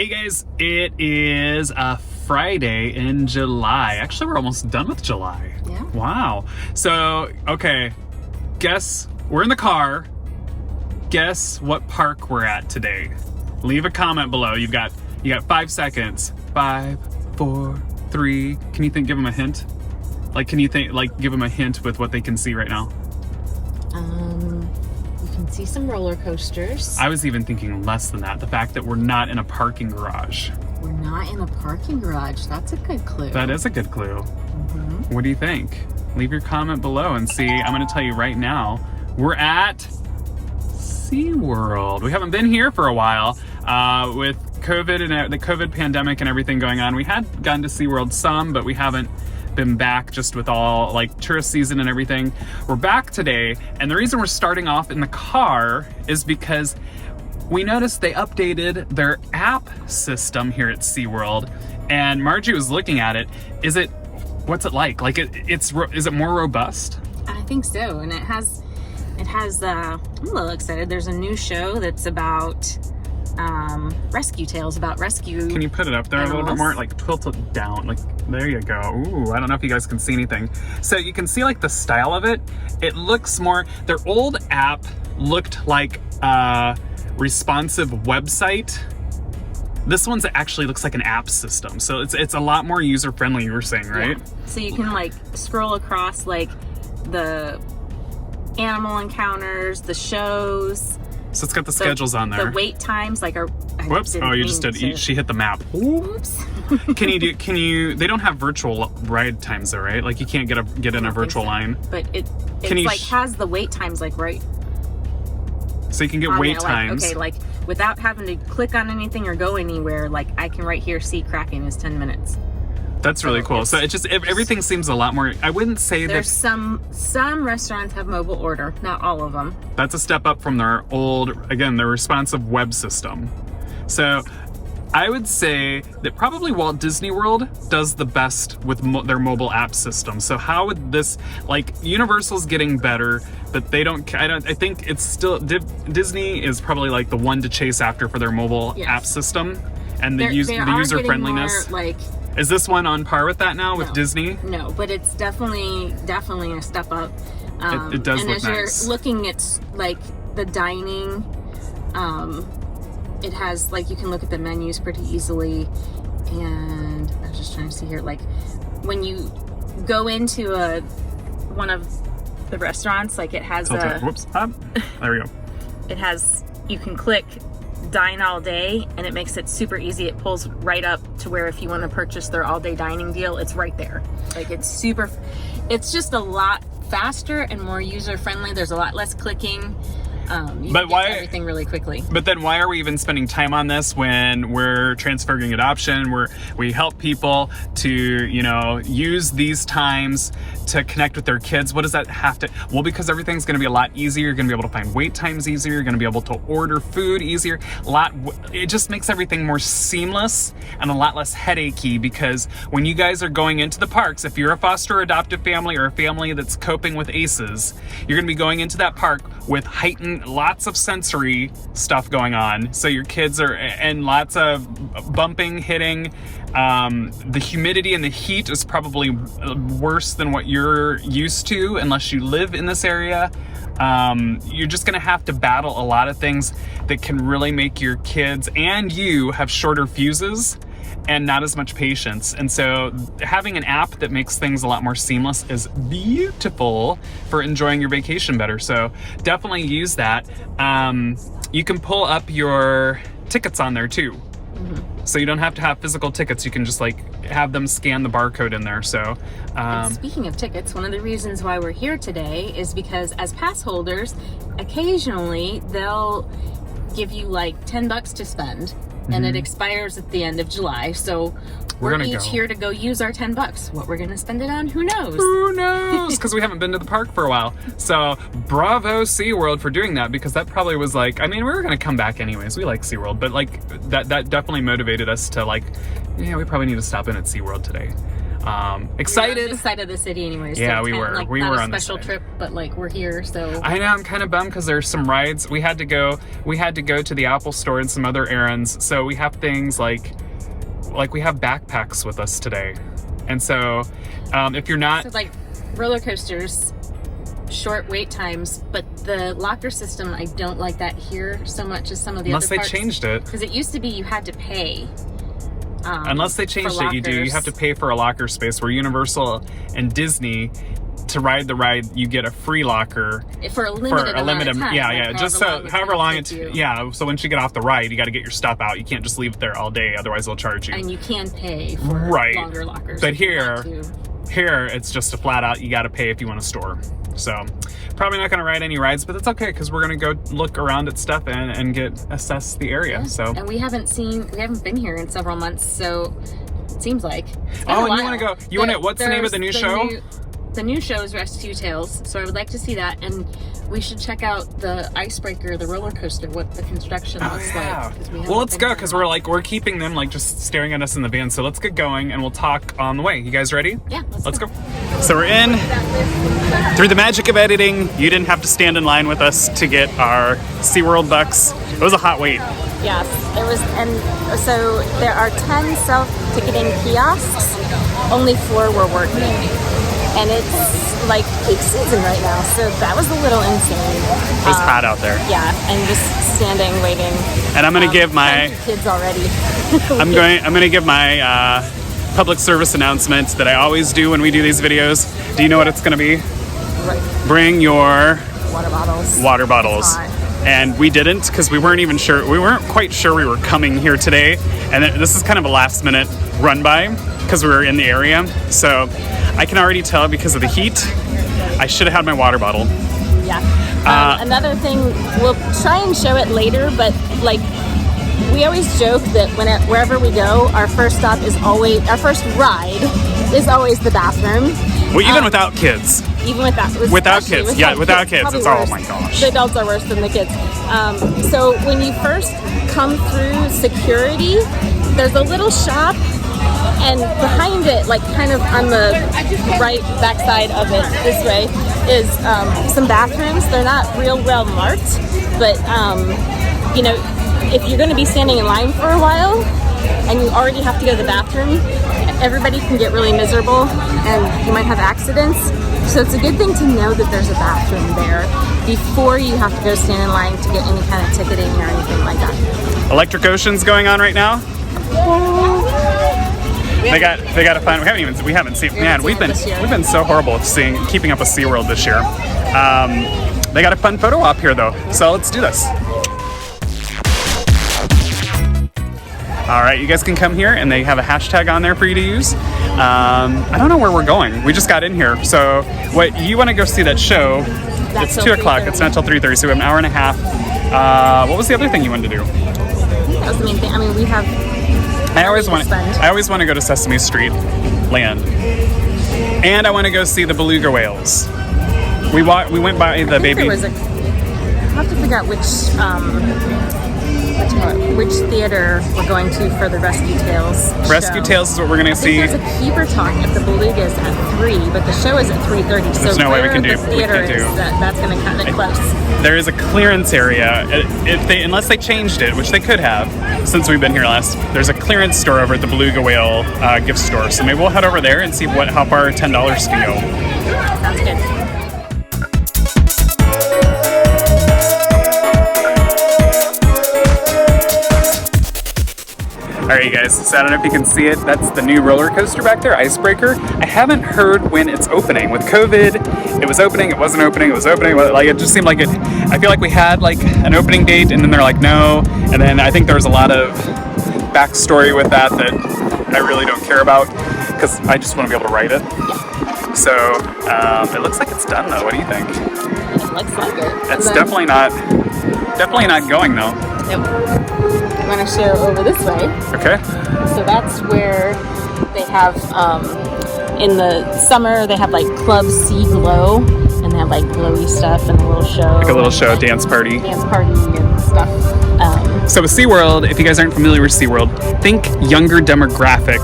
Hey guys, it is a Friday in July. Actually, we're almost done with July. Yeah. Wow. So, okay, guess we're in the car. Guess what park we're at today. Leave a comment below. You got 5 seconds. 5, 4, 3. Can you give them a hint? Give them a hint with what they can see right now? You can see some roller coasters. I was even thinking less than that. The fact that we're not in a parking garage. We're not in a parking garage. That's a good clue. That is a good clue. Mm-hmm. What do you think? Leave your comment below and see. I'm going to tell you right now, we're at SeaWorld. We haven't been here for a while with COVID and the COVID pandemic and everything going on. We had gone to SeaWorld some, but we haven't been back just with all like tourist season and everything. We're back today, and the reason we're starting off in the car is because we noticed they updated their app system here at SeaWorld, and Margie was looking at it. What's it like? Is it more robust? I think so, and it has I'm a little excited. There's a new show that's about rescue tales, about rescue. Can you put it up there animals. A little bit more? Like tilt it down. Like there you go. Ooh, I don't know if you guys can see anything. So you can see like the style of it. It looks more, their old app looked like a responsive website. This one's actually looks like an app system. So it's a lot more user friendly, you were saying, right? Yeah. So you can like scroll across like the animal encounters, the shows. So it's got the schedules on there. The wait times, like whoops! Oh, you just did. She hit the map. Oops. Can you? They don't have virtual ride times though, right? Like you can't get in a virtual line. But it's has the wait times like right. So you can get wait times. Okay, like without having to click on anything or go anywhere. Like I can right here see Kraken is 10 minutes. That's really cool. So everything seems a lot more. I wouldn't say there's some restaurants have mobile order, not all of them. That's a step up from their their responsive web system. So I would say that probably Walt Disney World does the best with their mobile app system. So how would this, like Universal's getting better, but I think it's still, Disney is probably like the one to chase after for their mobile app system and the user friendliness. Is this one on par with that now with Disney? No, but it's definitely a step up. It does and look as nice. You're looking at like the dining, it has like you can look at the menus pretty easily. And I was just trying to see here, like when you go into one of the restaurants, like it has there we go. It has, you can click dine all day, and it makes it super easy. It pulls right up to where if you want to purchase their all day dining deal, it's right there. Like it's just a lot faster and more user friendly. There's a lot less clicking. You can get everything really quickly. But then why are we even spending time on this when we're transferring adoption? We help people to, use these times to connect with their kids. What does that have to? Well, because everything's going to be a lot easier. You're going to be able to find wait times easier. You're going to be able to order food easier. It just makes everything more seamless and a lot less headachy, because when you guys are going into the parks, if you're a foster or adoptive family or a family that's coping with ACEs, you're going to be going into that park with heightened lots of sensory stuff going on. So your kids and lots of bumping, hitting. The humidity and the heat is probably worse than what you're used to unless you live in this area. You're just going to have to battle a lot of things that can really make your kids and you have shorter fuses and not as much patience. And so having an app that makes things a lot more seamless is beautiful for enjoying your vacation better. So definitely use that. You can pull up your tickets on there too. Mm-hmm. So you don't have to have physical tickets. You can just have them scan the barcode in there. So and speaking of tickets, one of the reasons why we're here today is because as pass holders, occasionally they'll give you like $10 to spend. And it expires at the end of July. So we're each here to go use our $10. What we're going to spend it on, who knows? Who knows? Because we haven't been to the park for a while. So bravo SeaWorld for doing that, because that probably was we were going to come back anyways. We like SeaWorld, but that definitely motivated us to we probably need to stop in at SeaWorld today. Excited. We're on this side of the city anyway. Yeah, so we were. Like, we not were a on this special side. trip, but like we're here. So I know I'm kind of bummed because there's some rides. We had to go to the Apple store and some other errands. So we have things like we have backpacks with us today, and so if you're not so like roller coasters, short wait times, but the locker system, I don't like that here so much as some of the unless other they parks. changed it. Because it used to be you had to pay. Unless they changed for it, you do. You lockers. have to pay for a locker space. Where Universal and Disney, to ride the ride, you get a free locker For a limited amount of time. Yeah. like Just so however long it. takes you. Yeah. So once you get off the ride, you got to get your stuff out. You can't just leave it there all day, otherwise they'll charge you. And you can pay for Right. longer lockers. But if you here- want to. Here, it's just a flat out. You got to pay if you want to store. So probably not going to ride any rides, but that's okay because we're going to go look around at stuff and assess the area. Yeah. So. And we haven't been here in several months, so it seems like. It's been Oh, a and you while. want to go? What's the name of the new show? The new show is Rescue Tales, so I would like to see that, and we should check out the icebreaker, the roller coaster, what the construction looks like. 'cause we haven't Well, let's been go here because in a while. we're keeping them like just staring at us in the van. So let's get going and we'll talk on the way. You guys ready? Yeah, Let's go. So we're in. Through the magic of editing, you didn't have to stand in line with us to get our SeaWorld bucks. It was a hot wait. Yes, it was, and so there are 10 self-ticketing kiosks, only 4 were working. And it's like peak season right now, so that was a little insane. It was hot out there. Yeah, and just standing, waiting. And I'm gonna give my kids already. I'm gonna give my public service announcement that I always do when we do these videos. Do you know what it's gonna be? Right. Bring your Water bottles. water bottles. Hot. And we didn't because we weren't quite sure we were coming here today. And this is kind of a last minute run by because we were in the area. So I can already tell because of the heat, I should have had my water bottle. Yeah. Another thing, we'll try and show it later, but like we always joke that wherever we go, our first ride is always the bathroom. Well, even without kids. Even without kids. Yeah, without kids. Probably It's oh worse. my gosh. The adults are worse than the kids. So when you first come through security, there's a little shop, and behind it, like kind of on the right backside of it, this way, is some bathrooms. They're not real well marked, but if you're going to be standing in line for a while and you already have to go to the bathroom, everybody can get really miserable and you might have accidents. So it's a good thing to know that there's a bathroom there before you have to go stand in line to get any kind of ticketing or anything like that. Electric Ocean's going on right now. They got a fun. We haven't seen. Man, we've been so horrible at keeping up with SeaWorld this year. They got a fun photo op here though, so let's do this. All right, you guys can come here, and they have a hashtag on there for you to use. I don't know where we're going. We just got in here, so what you want to go see that show? That's It's till 2 o'clock. 3:30. It's not till 3:30, so we have an hour and a half. What was the other thing you wanted to do? That was the main thing. I mean, we have. I always want spend. to go to Sesame Street Land, and I want to go see the beluga whales. We went by the baby. There was I have to figure out which theater we're going to for the Rescue Tales Rescue show. Tales is what we're gonna I see. think there's a keeper talk at the Belugas at 3, but the show is at 3:30. So There's no way we where can the do- we theater can do. is, that's going to kind of close. There is a clearance area. Unless they changed it, which they could have since we've been here last. There's a clearance store over at the Beluga Whale gift store. So maybe we'll head over there and see how far $10 can go. Sounds good. All right, you guys, so I don't know if you can see it. That's the new roller coaster back there, Icebreaker. I haven't heard when it's opening. With COVID, it was opening, it wasn't opening, it was opening. Like, it just seemed like I feel like we had like an opening date and then they're like, no. And then I think there was a lot of backstory with that I really don't care about because I just want to be able to ride it. So it looks like it's done though. What do you think? It looks like it. It's definitely not going though. Nope. I'm going to show over this way. Okay. So that's where they have, in the summer, they have like Club Sea Glow, and they have like glowy stuff and a little show. Like a little show, dance party. Dance party and stuff. So with SeaWorld, if you guys aren't familiar with SeaWorld, think younger demographic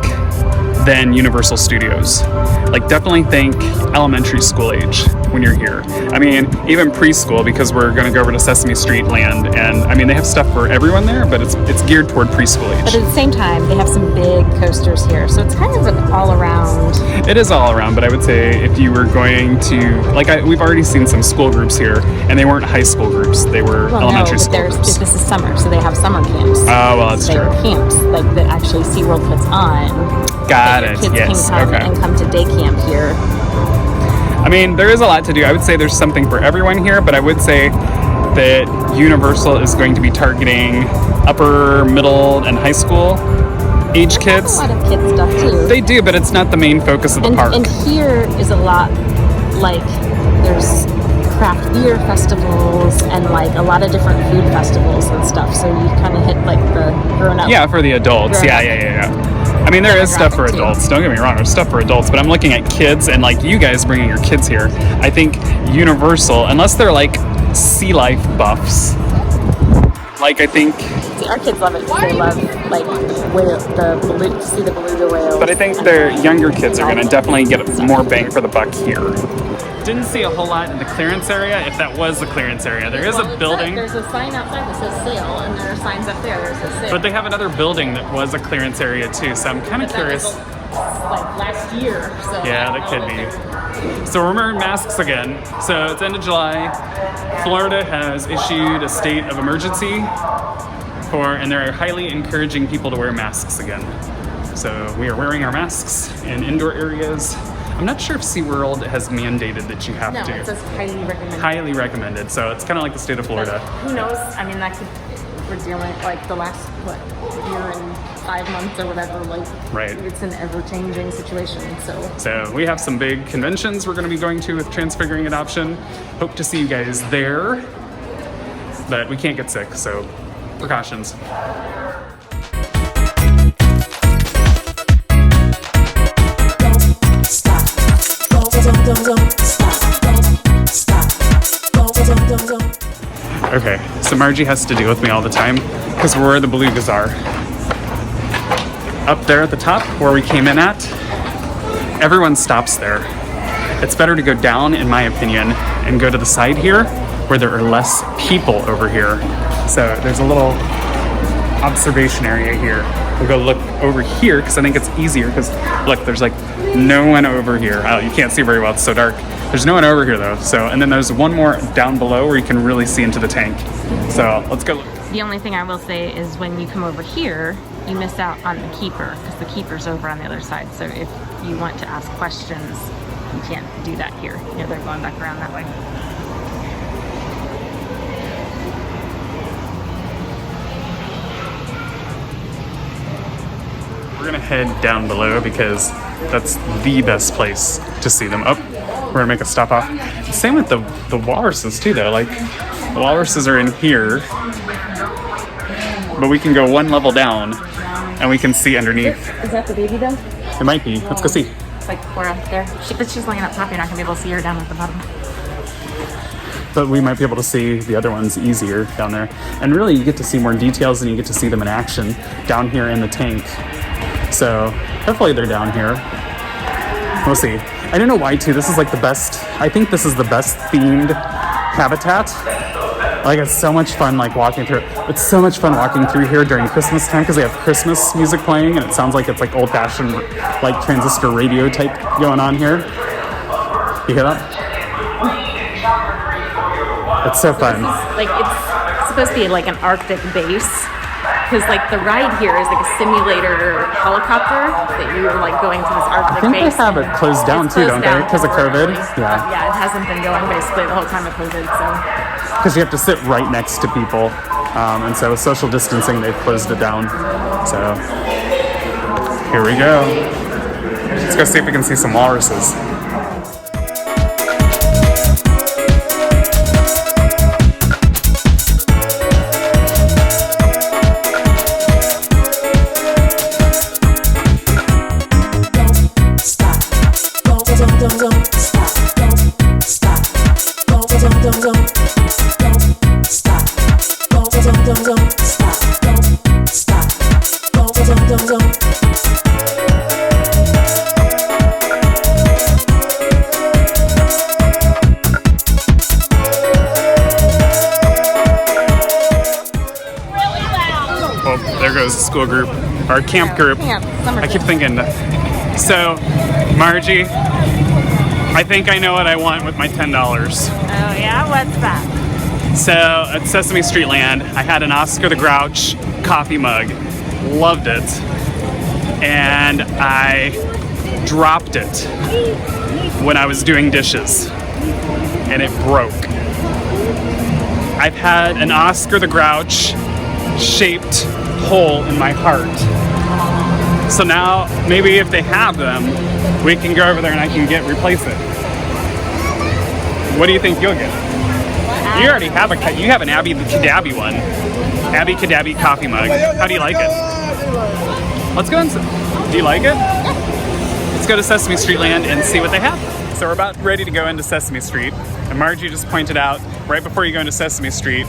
than Universal Studios. Like, definitely think elementary school age when you're here. I mean, even preschool, because we're going to go over to Sesame Street Land, and I mean, they have stuff for everyone there, but it's geared toward preschool age. But at the same time, they have some big coasters here, so it's kind of an all-around. It is all around, but I would say if you were going to, like, we've already seen some school groups here, and they weren't high school groups; they were elementary school groups. This is summer, so they have summer camps. Oh, well, that's true. They are camps like that actually SeaWorld puts on. Got it. Kids Yes. can come Okay. and come to day camp here. I mean, there is a lot to do. I would say there's something for everyone here, but I would say that Universal is going to be targeting upper, middle, and high school age kids. A lot of kids stuff too. They do, but it's not the main focus of the park. And here is a lot, like, there's craft beer festivals and like a lot of different food festivals and stuff. So you kind of hit like the grown up. Yeah, for the adults. Yeah. I mean, there is stuff for adults. Don't get me wrong, there's stuff for adults, but I'm looking at kids and like you guys bringing your kids here. I think Universal, unless they're like sea life buffs, like I think. See, our kids love it because they love like to see the beluga whales. But I think their younger kids are going to definitely get more bang for the buck here. Didn't see a whole lot in the clearance area, if that was the clearance area. There is a building. There's a sign outside that says sale, and there are signs up there that says sale. But they have another building that was a clearance area too, so I'm kind of curious. Like last year. So Yeah, that could be. So we're wearing masks again. So it's end of July. Florida has issued a state of emergency and they're highly encouraging people to wear masks again. So we are wearing our masks in indoor areas. I'm not sure if SeaWorld has mandated that you have to. No, it says highly recommended. Highly recommended. So it's kind of like the state of Florida. Who knows? I mean, that could, we're dealing like the last, year and 5 months or whatever. Like, Right. It's an ever-changing situation. So we have some big conventions we're going to be going to with Transfiguring Adoption. Hope to see you guys there. But we can't get sick, so precautions. Okay, so Margie has to deal with me all the time because we're where the belugas are. Up there at the top where we came in at, everyone stops there. It's better to go down, in my opinion, and go to the side here where there are less people over here. So there's a little observation area here. We'll go look over here because I think it's easier because look, there's like no one over here. Oh, you can't see very well, it's so dark. There's no one over here though. So, and then there's one more down below where you can really see into the tank. So let's go look. The only thing I will say is when you come over here, you miss out on the keeper because the keeper's over on the other side. So if you want to ask questions, you can't do that here. You know, they're going back around that way. We're gonna head down below because that's the best place to see them. Oh, we're gonna make a stop off. Same with the walruses too though. Like the walruses are in here, but we can go one level down and we can see underneath. Is that the baby though? It might be. Let's go see. It's like Cora there. But she's laying up top. You're not gonna be able to see her down at the bottom. But we might be able to see the other ones easier down there. And really you get to see more details and you get to see them in action down here in the tank. So hopefully they're down here. We'll see. I don't know why too. This is like the best. I think this is the best themed habitat. Like it's so much fun like walking through. It's so much fun walking through here during Christmas time because they have Christmas music playing and it sounds like it's like old-fashioned like transistor radio type going on here. You hear that? It's so fun. Like it's supposed to be like an Arctic base. Because like the ride here is like a simulator helicopter that you're like going to this Arctic I think base. they have it closed down too, don't they? Because of COVID? Yeah. Yeah, it hasn't been going basically the whole time of COVID, so. Because you have to sit right next to people. And so with social distancing, they've closed it down. So here we go. Let's go see if we can see some walruses. school group, or camp group. Camp, summer I keep camp. thinking. So, Margie, I think I know what I want with my $10. Oh yeah, what's that? So at Sesame Street Land, I had an Oscar the Grouch coffee mug. Loved it. And I dropped it when I was doing dishes. And it broke. I've had an Oscar the Grouch shaped hole in my heart. So now, maybe if they have them, we can go over there and I can replace it. What do you think you'll get? You already have you have an Abby Cadabby one. Abby Cadabby coffee mug. How do you like it? Let's go and do you like it? Let's go to Sesame Street Land and see what they have. So we're about ready to go into Sesame Street. And Margie just pointed out, right before you go into Sesame Street,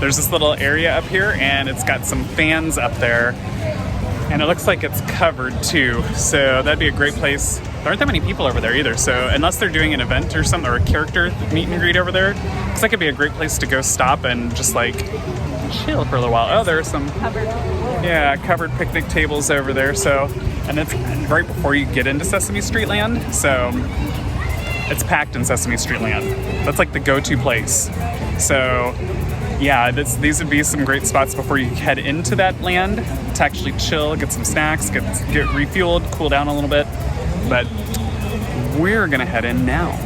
there's this little area up here and it's got some fans up there. And it looks like it's covered too. So that'd be a great place. There aren't that many people over there either. So unless they're doing an event or something, or a character meet and greet over there, looks like it'd be a great place to go stop and just like chill for a little while. Oh, there's some covered picnic tables over there. So, and it's right before you get into Sesame Street Land. So it's packed in Sesame Street Land. That's like the go-to place. So yeah, these would be some great spots before you head into that land to actually chill, get some snacks, get refueled, cool down a little bit. But we're gonna head in now.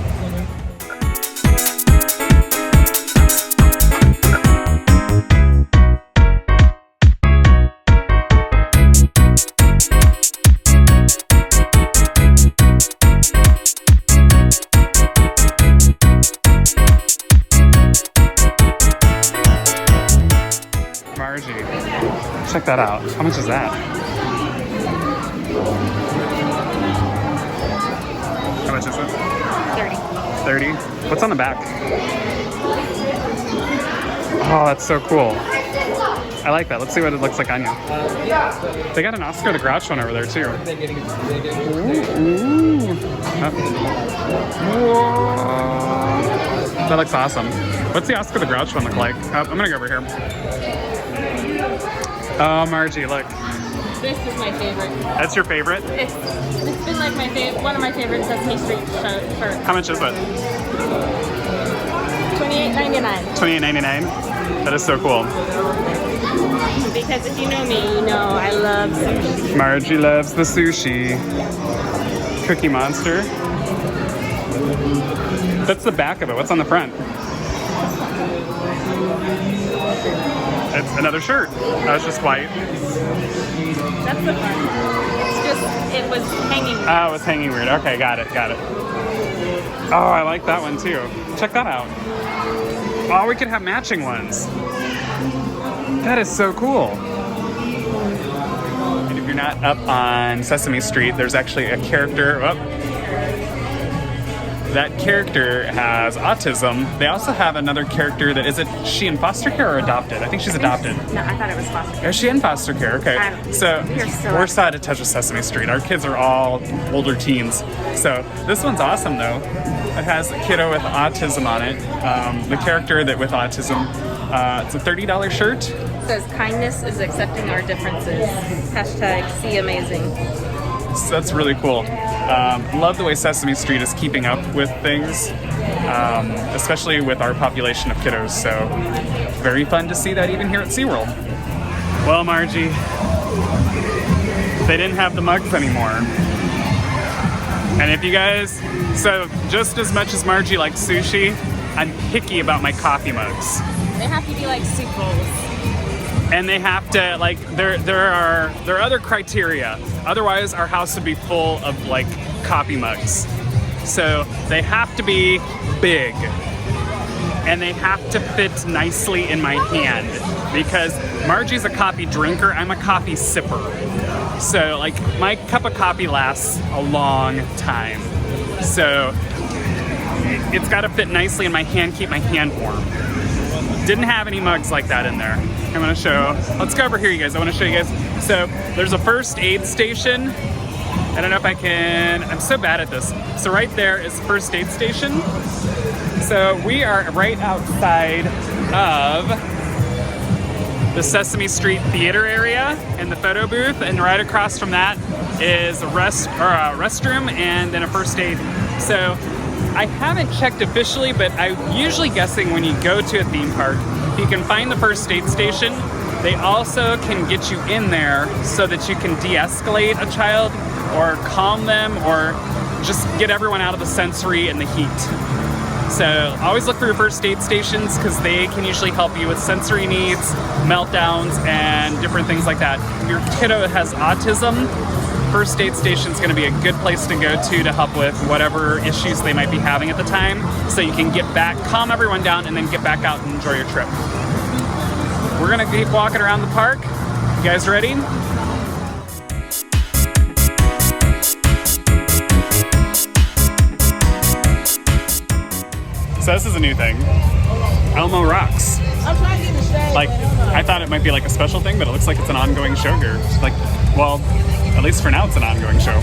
Margie, check that out. How much is that? How much is it? 30. 30? What's on the back? Oh, that's so cool. I like that. Let's see what it looks like on you. They got an Oscar the Grouch one over there too. Ooh. Whoa. That looks awesome. What's the Oscar the Grouch one look like? I'm gonna go over here. Oh, Margie, look. This is my favorite. That's your favorite? It's been like one of my favorite Sesame Street shirts. How much is it? $28.99. $28.99? That is so cool. Because if you know me, you know I love sushi. Margie loves the sushi. Cookie Monster. That's the back of it. What's on the front? It's another shirt. Oh, it's just white. That's the front. It's just, it was hanging weird. Oh, it was hanging weird. Okay, got it. Oh, I like that one too. Check that out. Oh, we could have matching ones. That is so cool. And if you're not up on Sesame Street, there's actually a character. Oh, that character has autism. They also have another character that, is she in foster care or adopted? I think she's adopted. No, I thought it was foster care. Is she in foster care? Okay. So we're so out of touch with Sesame Street. Our kids are all older teens. So this one's awesome though. It has a kiddo with autism on it. The character that with autism. It's a $30 shirt. It says kindness is accepting our differences. # see amazing. So that's really cool. Love the way Sesame Street is keeping up with things, especially with our population of kiddos. So very fun to see that even here at SeaWorld. Well, Margie, they didn't have the mugs anymore. And if you guys, so just as much as Margie likes sushi, I'm picky about my coffee mugs. They have to be like soup bowls. And they have to, like, there are other criteria. Otherwise, our house would be full of, like, coffee mugs. So they have to be big. And they have to fit nicely in my hand. Because Margie's a coffee drinker, I'm a coffee sipper. So, like, my cup of coffee lasts a long time. So it's got to fit nicely in my hand, keep my hand warm. Didn't have any mugs like that in there. I'm gonna show, let's go over here, you guys. I wanna show you guys. So there's a first aid station. I don't know if I can, I'm so bad at this. So right there is the first aid station. So we are right outside of the Sesame Street Theater area in the photo booth, and right across from that is a restroom and then a first aid. So I haven't checked officially, but I'm usually guessing when you go to a theme park, you can find the first aid station. They also can get you in there so that you can de-escalate a child or calm them or just get everyone out of the sensory and the heat. So always look for your first aid stations because they can usually help you with sensory needs, meltdowns, and different things like that. If your kiddo has autism, first aid station is going to be a good place to go to help with whatever issues they might be having at the time, so you can get back, calm everyone down, and then get back out and enjoy your trip. We're going to keep walking around the park. You guys ready? So this is a new thing. Elmo Rocks. Like, I thought it might be like a special thing, but it looks like it's an ongoing show here. Like, well, at least for now it's an ongoing show.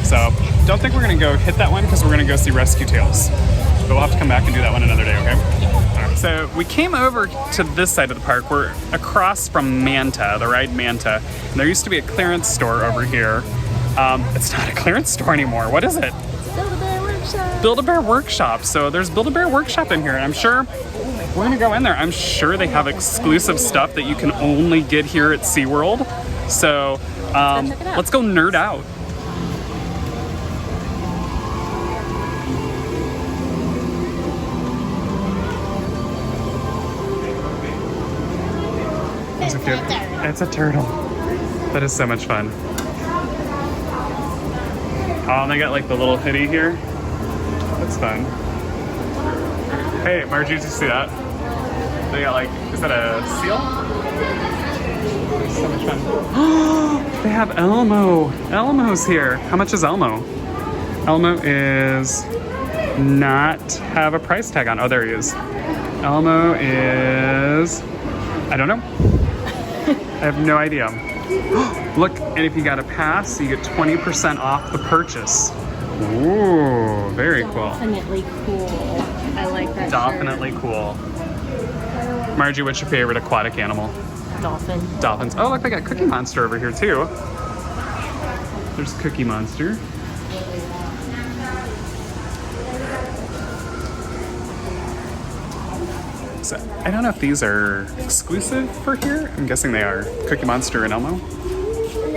So don't think we're gonna go hit that one because we're gonna go see Rescue Tales. But we'll have to come back and do that one another day, okay? All right, so we came over to this side of the park. We're across from Manta, the ride Manta. And there used to be a clearance store over here. It's not a clearance store anymore. What is it? Build-A-Bear Workshop. Build-A-Bear Workshop. So there's Build-A-Bear Workshop in here, and I'm sure we're gonna go in there. I'm sure they have exclusive stuff that you can only get here at SeaWorld. So let's go nerd out. It's a turtle. That is so much fun. Oh, and they got like the little hoodie here. That's fun. Hey, Margie, did you see that? They got like, is that a seal? So much fun. They have Elmo. Elmo's here. How much is Elmo? Elmo is not have a price tag on. Oh, there he is. Elmo is, I don't know. I have no idea. Look, and if you got a pass, you get 20% off the purchase. Ooh, very cool. Definitely cool. I like that. Definitely cool. Margie, what's your favorite aquatic animal? Dolphin. Dolphins. Oh, look, they got Cookie Monster over here too. There's Cookie Monster. So, I don't know if these are exclusive for here. I'm guessing they are. Cookie Monster and Elmo.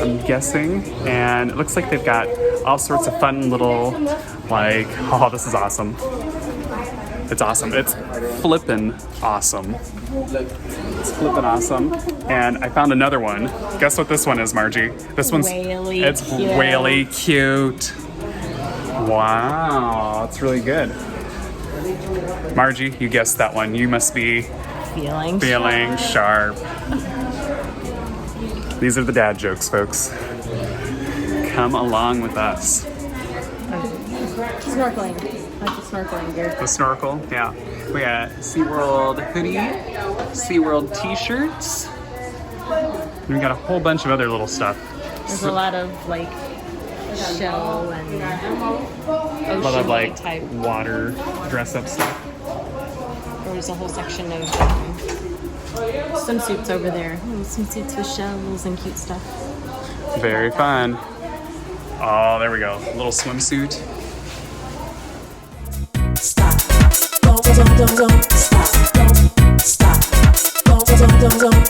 I'm guessing. And it looks like they've got all sorts of fun little, like, oh, this is awesome. It's awesome. It's flippin' awesome. It's flippin' awesome. And I found another one. Guess what this one is, Margie? This one's Whaley it's cute. whaley cute. Wow, it's really good. Margie, you guessed that one. You must be Feeling sharp. These are the dad jokes, folks. Come along with us. Snorkeling. Like the snorkeling gear. The snorkel, yeah. We got SeaWorld hoodie, SeaWorld t-shirts. And we got a whole bunch of other little stuff. There's a lot of like shell and A lot of like type. water dress up stuff. There's a whole section of swimsuits over there. Swimsuits with shells and cute stuff. Very fun. Oh, there we go. A little swimsuit. Stop. Don't stop. Don't stop. Don't.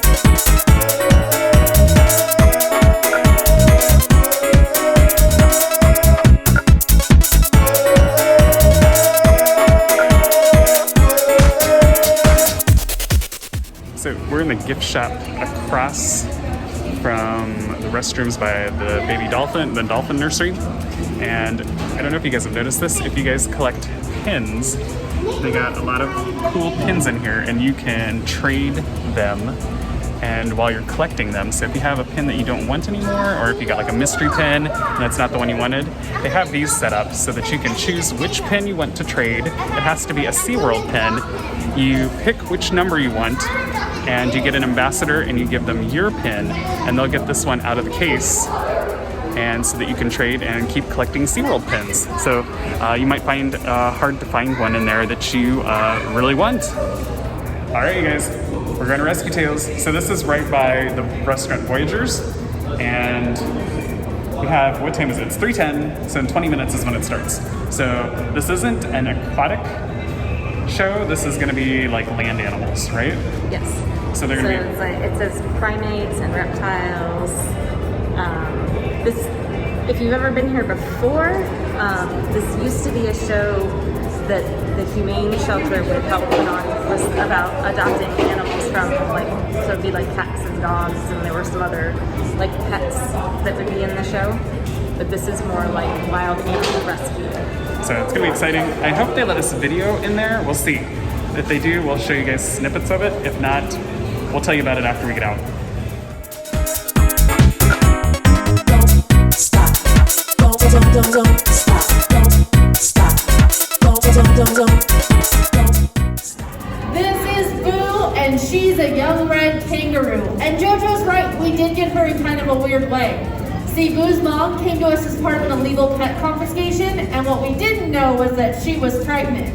So we're in the gift shop across from the restrooms by the baby dolphin, the dolphin nursery. And I don't know if you guys have noticed this. If you guys collect pins, they got a lot of cool pins in here and you can trade them. And while you're collecting them, so if you have a pin that you don't want anymore, or if you got like a mystery pin and that's not the one you wanted, they have these set up so that you can choose which pin you want to trade. It has to be a SeaWorld pin. You pick which number you want, and you get an ambassador and you give them your pin, and they'll get this one out of the case, and so that you can trade and keep collecting SeaWorld pins. So you might find hard to find one in there that you really want. All right, you guys. We're going to Rescue Tales. So this is right by the restaurant Voyagers, and we have, what time is it? It's 3:10, so in 20 minutes is when it starts. So this isn't an aquatic show, this is going to be like land animals, right? Yes. So they're going to be... it's like, it says primates and reptiles. If you've ever been here before, this used to be a show that the Humane Shelter would help put on, was about adopting animals from, like, so it'd be like cats and dogs, and there were some other like pets that would be in the show. But this is more like wild animal rescue. So it's gonna be exciting. I hope they let us video in there. We'll see. If they do, we'll show you guys snippets of it. If not, we'll tell you about it after we get out. This is Boo, and she's a young red kangaroo. And JoJo's right, we did get her in kind of a weird way. See, Boo's mom came to us as part of an illegal pet confiscation, and what we didn't know was that she was pregnant.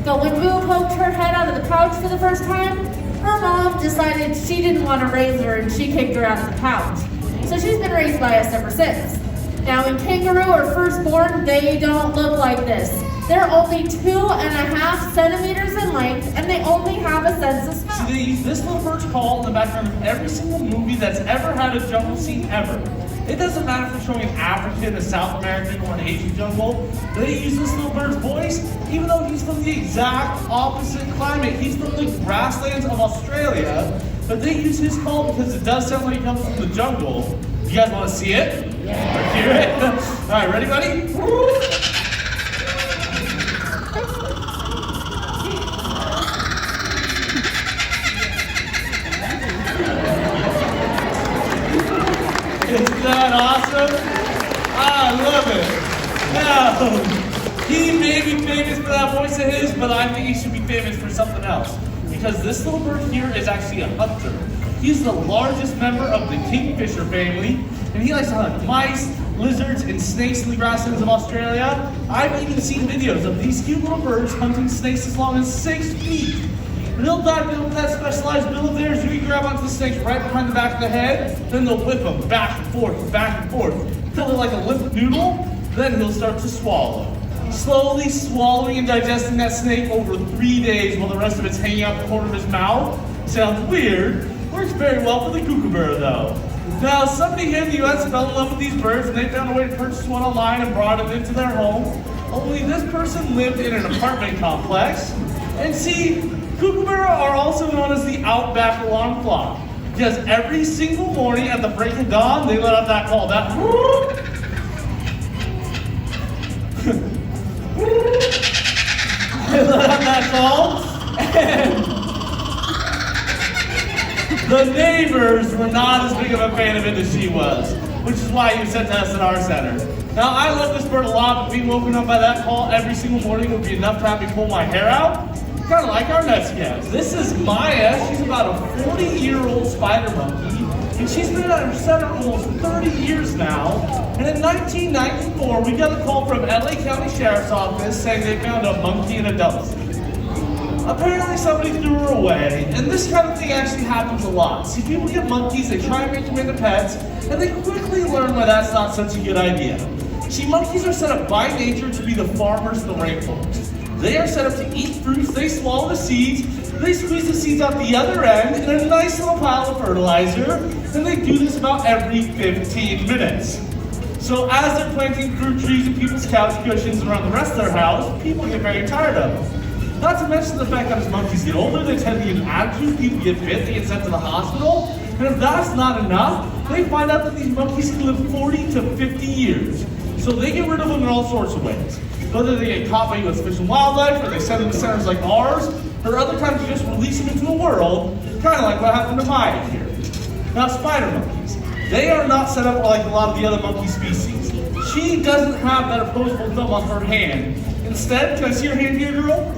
But when Boo poked her head out of the pouch for the first time, her mom decided she didn't want to raise her, and she kicked her out of the pouch. So she's been raised by us ever since. Now, in kangaroo or firstborn, they don't look like this. They're only 2.5 centimeters in length, and they only have a sense of smell. See, they use this little bird's call in the background of every single movie that's ever had a jungle scene ever. It doesn't matter if they're showing an African, a South American, or an Asian jungle. They use this little bird's voice, even though he's from the exact opposite climate. He's from the grasslands of Australia, but they use his call because it does sound like he comes from the jungle. You guys want to see it? Yeah. Or hear it? All right, ready, buddy? Isn't that awesome? I love it. Now, he may be famous for that voice of his, but I think he should be famous for something else. Because this little bird here is actually a hunter. He's the largest member of the kingfisher family, and he likes to hunt mice, lizards, and snakes in the grasslands of Australia. I've even seen videos of these cute little birds hunting snakes as long as 6 feet. And they'll dive in with that specialized bill of theirs. You can grab onto the snakes right behind the back of the head, then they'll whip them back and forth, until they're like a limp noodle, then he'll start to swallow. Slowly swallowing and digesting that snake over 3 days while the rest of it's hanging out the corner of his mouth. Sounds weird. Works very well for the kookaburra though. Now, somebody here in the US fell in love with these birds, and they found a way to purchase one online and brought it into their home. Only this person lived in an apartment complex. And see, kookaburra are also known as the outback alarm clock, because every single morning at the break of dawn, they let out that call, they let out that call, and the neighbors were not as big of a fan of it as she was, which is why he was sent to us at our center. Now, I love this bird a lot, but being woken up by that call every single morning would be enough to have me pull my hair out. Kind of like our next guest. This is Maya. She's about a 40-year-old spider monkey, and she's been at our center almost 30 years now. And in 1994, we got a call from LA County Sheriff's Office saying they found a monkey in a dumpster. Apparently somebody threw her away, and this kind of thing actually happens a lot. See, people get monkeys, they try and make them into pets, and they quickly learn why that's not such a good idea. See, monkeys are set up by nature to be the farmers of the rainforest. They are set up to eat fruits, they swallow the seeds, they squeeze the seeds out the other end in a nice little pile of fertilizer, and they do this about every 15 minutes. So as they're planting fruit trees and people's couch cushions around the rest of their house, people get very tired of them. Not to mention the fact that as monkeys get older, they tend to get an attitude, people get bit, they get sent to the hospital, and if that's not enough, they find out that these monkeys can live 40 to 50 years. So they get rid of them in all sorts of ways. Whether they get caught by U.S. Fish and Wildlife, or they send them to centers like ours, or other times you just release them into the world, kind of like what happened to Maya here. Now, spider monkeys. They are not set up like a lot of the other monkey species. She doesn't have that opposable thumb on her hand. Instead, can I see your hand here, girl?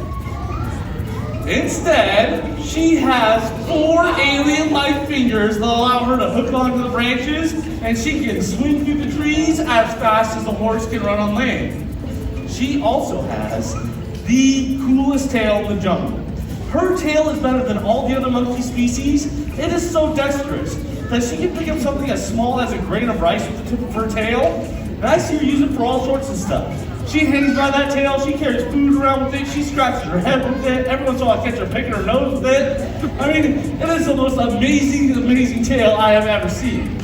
Instead, she has 4 alien-like fingers that allow her to hook onto the branches, and she can swing through the trees as fast as a horse can run on land. She also has the coolest tail in the jungle. Her tail is better than all the other monkey species. It is so dexterous that she can pick up something as small as a grain of rice with the tip of her tail. And I see her use it for all sorts of stuff. She hangs by that tail, she carries food around with it, she scratches her head with it, every once in a while I catch her picking her nose with it. I mean, it is the most amazing tail I have ever seen.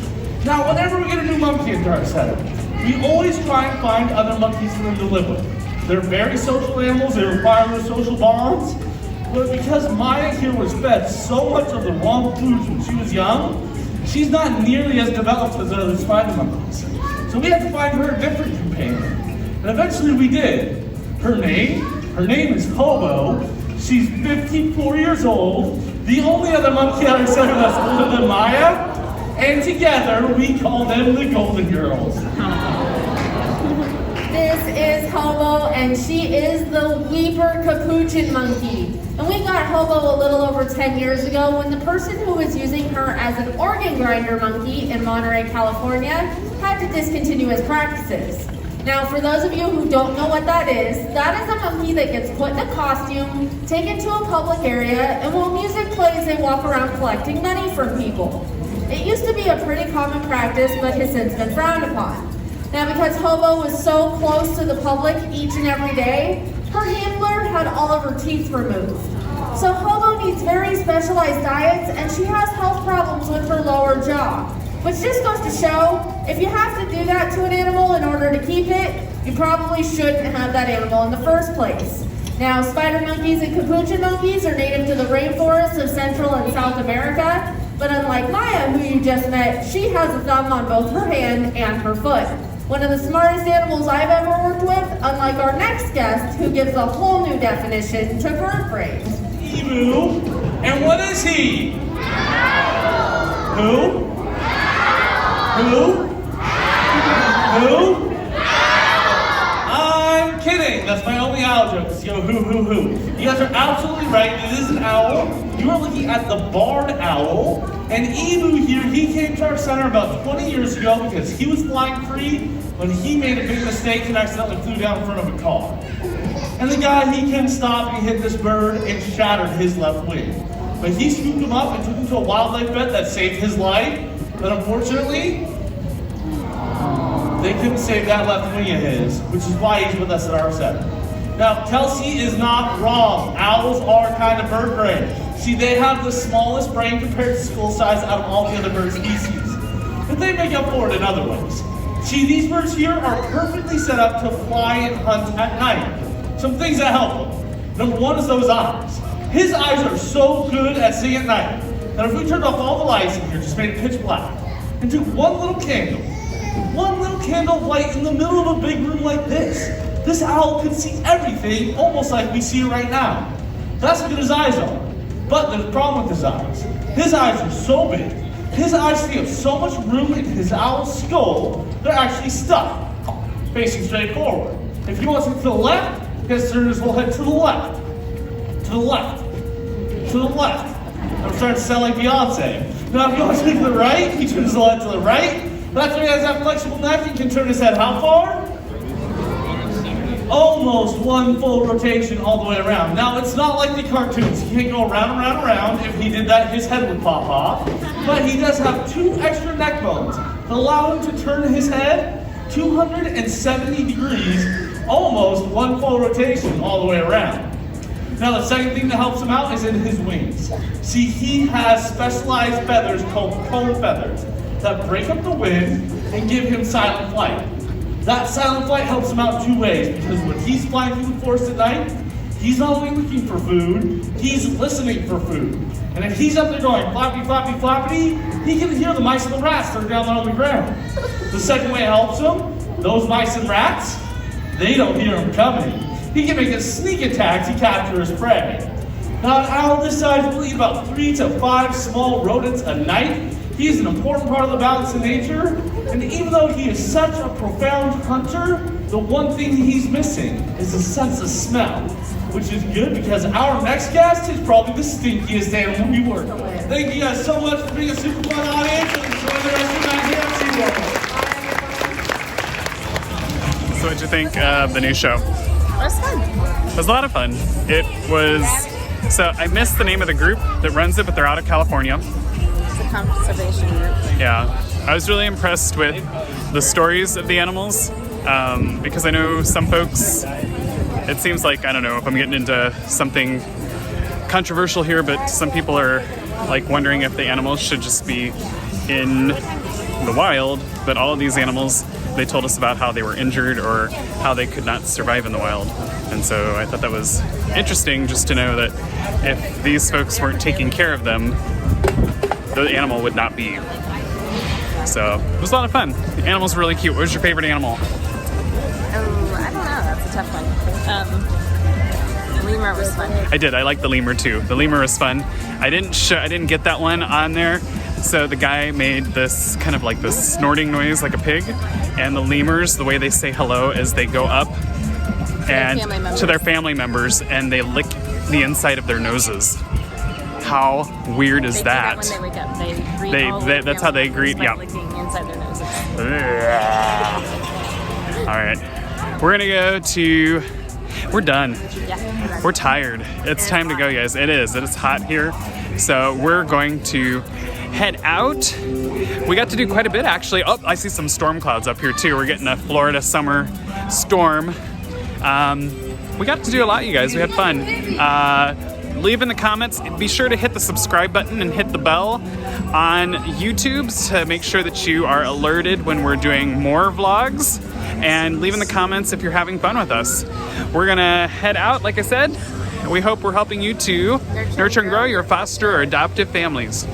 Now, whenever we get a new monkey into our center, we always try and find other monkeys for them to live with. They're very social animals, they require those social bonds. But because Maya here was fed so much of the wrong foods when she was young, she's not nearly as developed as other spider monkeys. So we had to find her a different companion. And eventually we did. Her name is Hobo. She's 54 years old, the only other monkey at our center that's older than Maya, and together we call them the Golden Girls. This is Hobo, and she is the Weeper Capuchin monkey. And we got Hobo a little over 10 years ago when the person who was using her as an organ grinder monkey in Monterey, California, had to discontinue his practices. Now, for those of you who don't know what that is a monkey that gets put in a costume, taken to a public area, and while music plays, they walk around collecting money from people. It used to be a pretty common practice, but has since been frowned upon. Now, because Hobo was so close to the public each and every day, her handler had all of her teeth removed. So Hobo needs very specialized diets, and she has health problems with her lower jaw. Which just goes to show, if you have to do that to an animal in order to keep it, you probably shouldn't have that animal in the first place. Now, spider monkeys and capuchin monkeys are native to the rainforests of Central and South America, but unlike Maya, who you just met, she has a thumb on both her hand and her foot. One of the smartest animals I've ever worked with, unlike our next guest, who gives a whole new definition to bird brain. Emu. And what is he? Who? Who? I'm kidding. That's my only owl joke. It's, who. You guys are absolutely right. It is an owl. You are looking at the barred owl. And Emu here, he came to our center about 20 years ago because he was flying free when he made a big mistake and accidentally flew down in front of a car. And the guy, he couldn't stop. He hit this bird and shattered his left wing. But he scooped him up and took him to a wildlife vet that saved his life. But unfortunately, they couldn't save that left wing of his, which is why he's with us at our center. Now, Kelsey is not wrong. Owls are kind of bird brain. See, they have the smallest brain compared to skull size out of all the other bird species. But they make up for it in other ways. See, these birds here are perfectly set up to fly and hunt at night. Some things that help them. Number one is those eyes. His eyes are so good at seeing at night that if we turned off all the lights in here, just made it pitch black, and took one little candle of light in the middle of a big room like this owl could see everything almost like we see it right now. That's how good his eyes are. But there's a problem with his eyes. His eyes are so big, his eyes take up so much room in his owl's skull, they're actually stuck, facing straight forward. If he wants to look to the left, he has to turn his whole head to the left. To the left. To the left. I'm starting to sound like Beyonce. Now if he wants to look to the right, he turns his head to the right. That's why he has that flexible neck. He can turn his head how far? Almost one full rotation all the way around. Now, it's not like the cartoons. He can't go around. If he did that, his head would pop off. But he does have 2 extra neck bones that allow him to turn his head 270 degrees, almost one full rotation all the way around. Now, the second thing that helps him out is in his wings. See, he has specialized feathers called cone feathers that break up the wind and give him silent flight. That silent flight helps him out 2 ways, because when he's flying through the forest at night, he's not only looking for food, he's listening for food. And if he's up there going floppy, floppy, floppy, he can hear the mice and the rats that are down there on the ground. The second way it helps him, those mice and rats, they don't hear him coming. He can make a sneak attack to capture his prey. Now, an owl this size will eat about 3 to 5 small rodents a night. He is an important part of the balance in nature, and even though he is such a profound hunter, the one thing he's missing is a sense of smell, which is good because our next guest is probably the stinkiest animal we work with. Thank you guys so much for being a super fun audience, and enjoy the rest of your night here at SeaWorld. So what'd you think of the new show? It was fun. It was a lot of fun. It was So I missed the name of the group that runs it, but they're out of California. It's a conservation group. Yeah, I was really impressed with the stories of the animals because I know some folks, it seems like, I don't know if I'm getting into something controversial here, but some people are like wondering if the animals should just be in the wild, but all of these animals, they told us about how they were injured or how they could not survive in the wild. And so I thought that was interesting just to know that if these folks weren't taking care of them, the animal would not be. So it was a lot of fun. The animals were really cute. What was your favorite animal? Oh, I don't know. That's a tough one. The lemur was fun. I did. I liked the lemur too. The lemur was fun. I didn't get that one on there. So the guy made this kind of like this snorting noise like a pig, and the lemurs, the way they say hello is they go up and to their family members and they lick the inside of their noses. How weird is that? They do that when they wake up. They greet all their that's how they greet. by Yeah. licking inside their noses. All right, we're gonna go to. We're done. Yeah. We're tired. It's time to go, guys. It is. It is hot here, so we're going to head out. We got to do quite a bit actually. Oh, I see some storm clouds up here too. We're getting a Florida summer storm. We got to do a lot, you guys. We had fun. Leave in the comments. Be sure to hit the subscribe button and hit the bell on YouTube to make sure that you are alerted when we're doing more vlogs. And leave in the comments if you're having fun with us. We're gonna head out, like I said. We hope we're helping you to nurture and grow your foster or adoptive families.